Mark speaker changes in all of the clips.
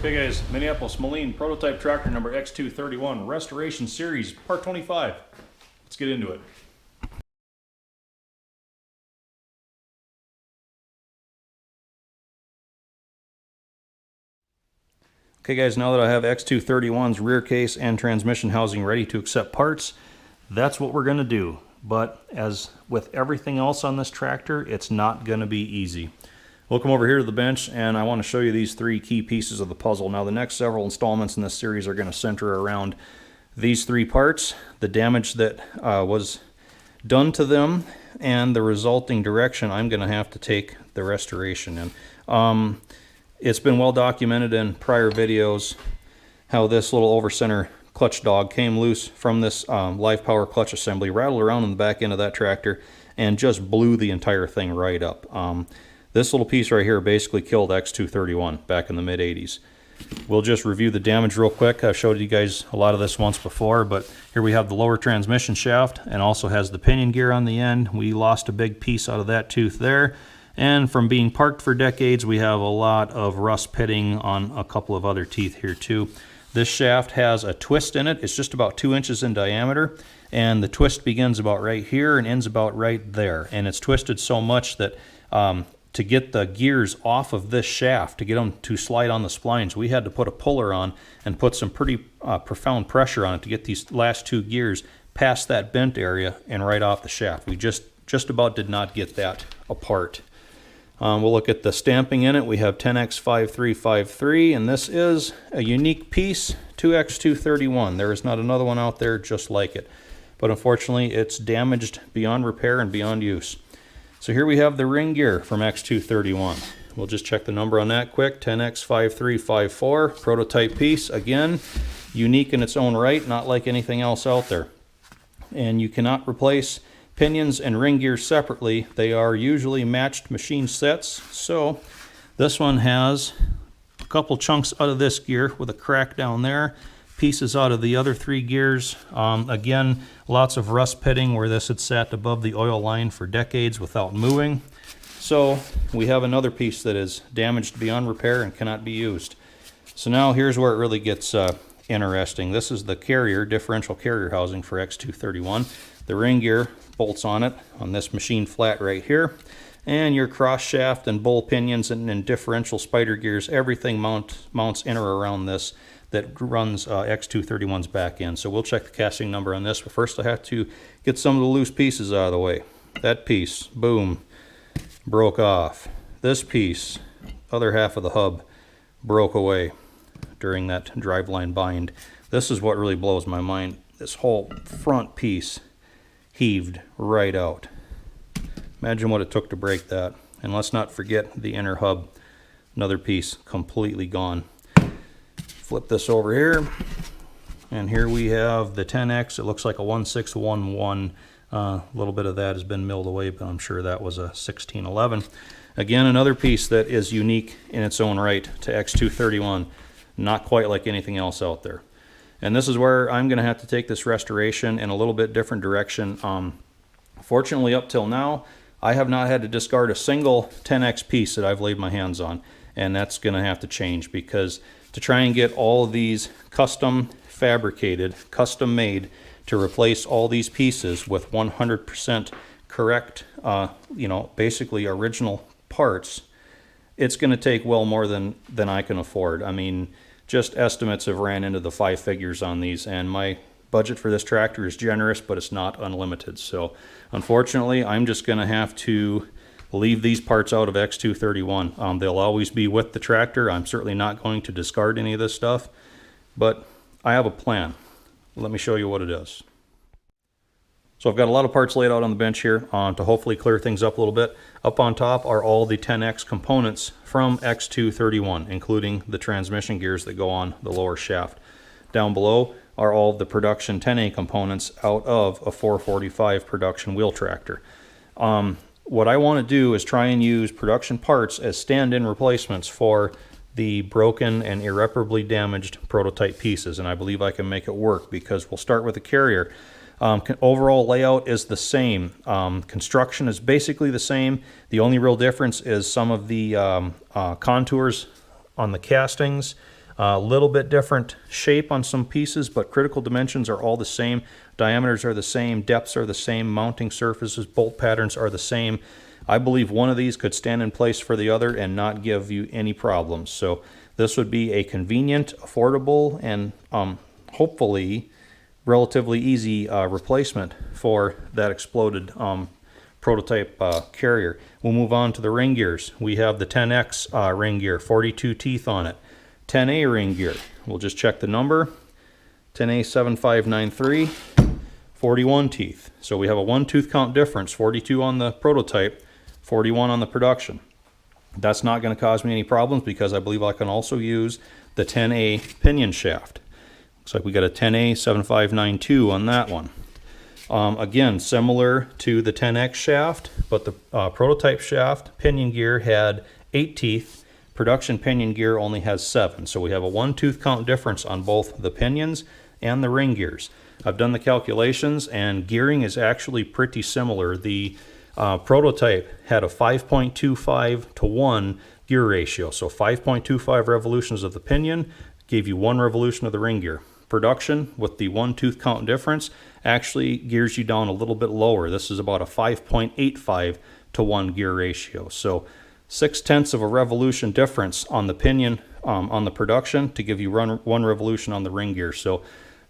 Speaker 1: Okay guys, Minneapolis-Moline prototype tractor number X231 Restoration Series Part 25. Let's get into it. Okay guys, now that I have X231's rear case and transmission housing ready to accept parts, that's what we're going to do. But as with everything else on this tractor, it's not going to be easy. We'll come over here to the bench and I want to show you these three key pieces of the puzzle. Now the next several installments in this series are going to center around these three parts, the damage that was done to them, and the resulting direction I'm going to have to take the restoration in. It's been well documented in prior videos how this little over-center clutch dog came loose from this live power clutch assembly, rattled around in the back end of that tractor, and just blew the entire thing right up. This little piece right here basically killed X231 back in the mid-80s. We'll just review the damage real quick. I've showed you guys a lot of this once before, but here we have the lower transmission shaft and also has the pinion gear on the end. We lost a big piece out of that tooth there. And from being parked for decades, we have a lot of rust pitting on a couple of other teeth here too. This shaft has a twist in it. It's just about 2 inches in diameter, and the twist begins about right here and ends about right there. And it's twisted so much that to get the gears off of this shaft, to get them to slide on the splines, we had to put a puller on and put some pretty profound pressure on it to get these last two gears past that bent area and right off the shaft. We just about did not get that apart. We'll look at the stamping in it. We have 10X5353, and this is a unique piece to X231. There is not another one out there just like it. But unfortunately, it's damaged beyond repair and beyond use. So here we have the ring gear from X231. We'll just check the number on that quick, 10X5354, prototype piece. Again, unique in its own right, not like anything else out there. And you cannot replace pinions and ring gears separately. They are usually matched machine sets. So this one has a couple chunks out of this gear with a crack down there, pieces out of the other three gears. Again, lots of rust pitting where this had sat above the oil line for decades without moving. So we have another piece that is damaged beyond repair and cannot be used. So now here's where it really gets interesting. This is the carrier, differential carrier housing for X231. The ring gear bolts on it on this machine flat right here. And your cross shaft and bull pinions and differential spider gears, everything mounts in or around this that runs X231's back end. So we'll check the casting number on this, but first I have to get some of the loose pieces out of the way. That piece, boom, broke off. This piece, other half of the hub, broke away during that driveline bind. This is what really blows my mind. This whole front piece heaved right out. Imagine what it took to break that. And let's not forget the inner hub, another piece completely gone. Flip this over here, and here we have the 10X. It looks like a 1611. A little bit of that has been milled away, but I'm sure that was a 1611. Again, another piece that is unique in its own right to X231, not quite like anything else out there. And this is where I'm going to have to take this restoration in a little bit different direction. Fortunately, up till now, I have not had to discard a single 10X piece that I've laid my hands on, and that's going to have to change, because to try and get all of these custom fabricated, custom made to replace all these pieces with 100% correct, basically original parts, it's going to take well more than I can afford. I mean, just estimates have ran into the 5 figures on these, and my budget for this tractor is generous, but it's not unlimited. So unfortunately, I'm just going to have to leave these parts out of X231. They'll always be with the tractor. I'm certainly not going to discard any of this stuff, but I have a plan. Let me show you what it is. So I've got a lot of parts laid out on the bench here to hopefully clear things up a little bit. Up on top are all the 10X components from X231, including the transmission gears that go on the lower shaft. Down below are all the production 10A components out of a 445 production wheel tractor. What I want to do is try and use production parts as stand-in replacements for the broken and irreparably damaged prototype pieces, and I believe I can make it work, because we'll start with the carrier. Overall layout is the same. Construction is basically the same. The only real difference is some of the contours on the castings A little bit different shape on some pieces, but critical dimensions are all the same. Diameters are the same, depths are the same, mounting surfaces, bolt patterns are the same. I believe one of these could stand in place for the other and not give you any problems. So this would be a convenient, affordable, and hopefully relatively easy replacement for that exploded prototype carrier. We'll move on to the ring gears. We have the 10X ring gear, 42 teeth on it. 10A ring gear, we'll just check the number, 10A 7593, 41 teeth. So we have a 1 tooth count difference, 42 on the prototype, 41 on the production. That's not going to cause me any problems because I believe I can also use the 10A pinion shaft. Looks like we got a 10A 7592 on that one. Again, similar to the 10X shaft, but the prototype shaft pinion gear had 8 teeth. Production pinion gear only has 7. So we have a 1 tooth count difference on both the pinions and the ring gears. I've done the calculations and gearing is actually pretty similar. The prototype had a 5.25 to 1 gear ratio. So 5.25 revolutions of the pinion gave you 1 revolution of the ring gear. Production with the 1 tooth count difference actually gears you down a little bit lower. This is about a 5.85 to 1 gear ratio. So 0.6 of a revolution difference on the pinion on the production to give you 1 revolution on the ring gear. So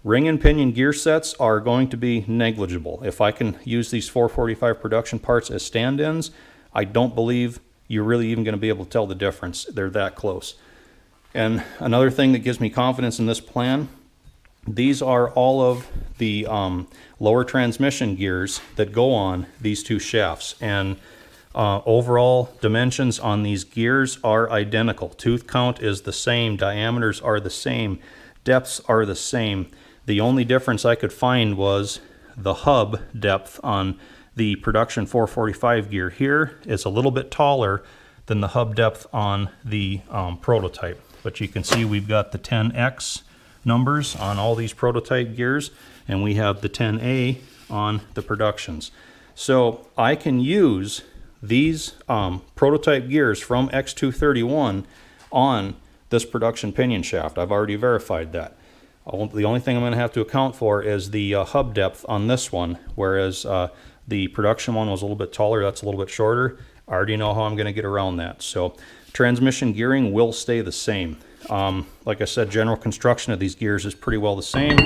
Speaker 1: ring and pinion gear sets are going to be negligible. If I can use these 445 production parts as stand-ins, I don't believe you're really even going to be able to tell the difference. They're that close. And another thing that gives me confidence in this plan, these are all of the lower transmission gears that go on these 2 shafts. And overall dimensions on these gears are identical. Tooth count is the same, diameters are the same, depths are the same. The only difference I could find was the hub depth on the production 445 gear here is a little bit taller than the hub depth on the prototype. But you can see we've got the 10X numbers on all these prototype gears, and we have the 10A on the productions. So I can use these prototype gears from X231 on this production pinion shaft. I've already verified that. The only thing I'm going to have to account for is the hub depth on this one, whereas the production one was a little bit taller, that's a little bit shorter. I already know how I'm going to get around that. So transmission gearing will stay the same. Like I said, general construction of these gears is pretty well the same.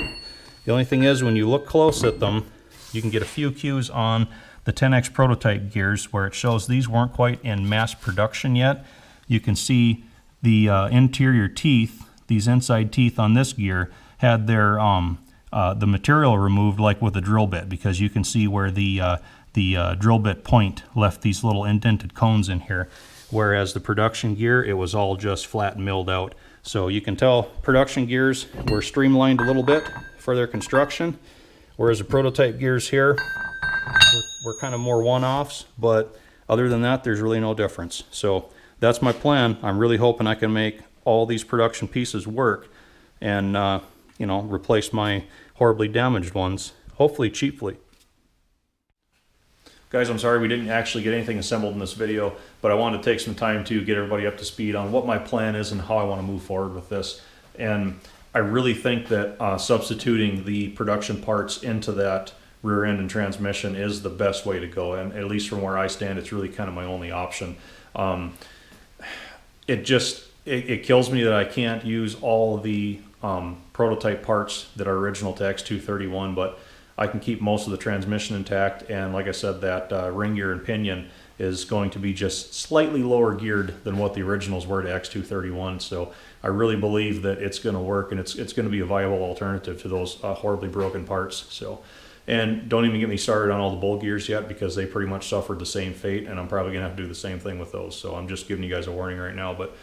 Speaker 1: The only thing is when you look close at them, you can get a few cues on the 10X prototype gears where it shows these weren't quite in mass production yet. You can see the interior teeth, these inside teeth on this gear, had their the material removed like with a drill bit, because you can see where the drill bit point left these little indented cones in here. Whereas the production gear, it was all just flat milled out. So you can tell production gears were streamlined a little bit for their construction, whereas the prototype gears here were kind of more one-offs, but other than that, there's really no difference. So that's my plan. I'm really hoping I can make all these production pieces work and, you know, replace my horribly damaged ones, hopefully cheaply. Guys, I'm sorry we didn't actually get anything assembled in this video, but I wanted to take some time to get everybody up to speed on what my plan is and how I want to move forward with this. And I really think that substituting the production parts into that rear end and transmission is the best way to go, and at least from where I stand, it's really kind of my only option. It kills me that I can't use all the prototype parts that are original to X231, but I can keep most of the transmission intact, and like I said, that ring gear and pinion is going to be just slightly lower geared than what the originals were to X231, so I really believe that it's going to work, and it's going to be a viable alternative to those horribly broken parts. So, and don't even get me started on all the bull gears yet, because they pretty much suffered the same fate, and I'm probably going to have to do the same thing with those. So I'm just giving you guys a warning right now. But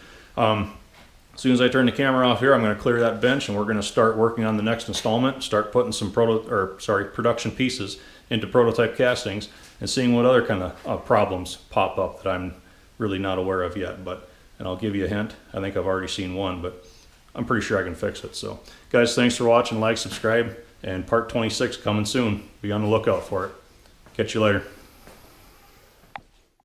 Speaker 1: as soon as I turn the camera off here, I'm going to clear that bench, and we're going to start working on the next installment, start putting some production pieces into prototype castings and seeing what other kind of problems pop up that I'm really not aware of yet. And I'll give you a hint. I think I've already seen one, but I'm pretty sure I can fix it. So guys, thanks for watching. Like, subscribe, and part 26 coming soon. Be on the lookout for it. Catch you later.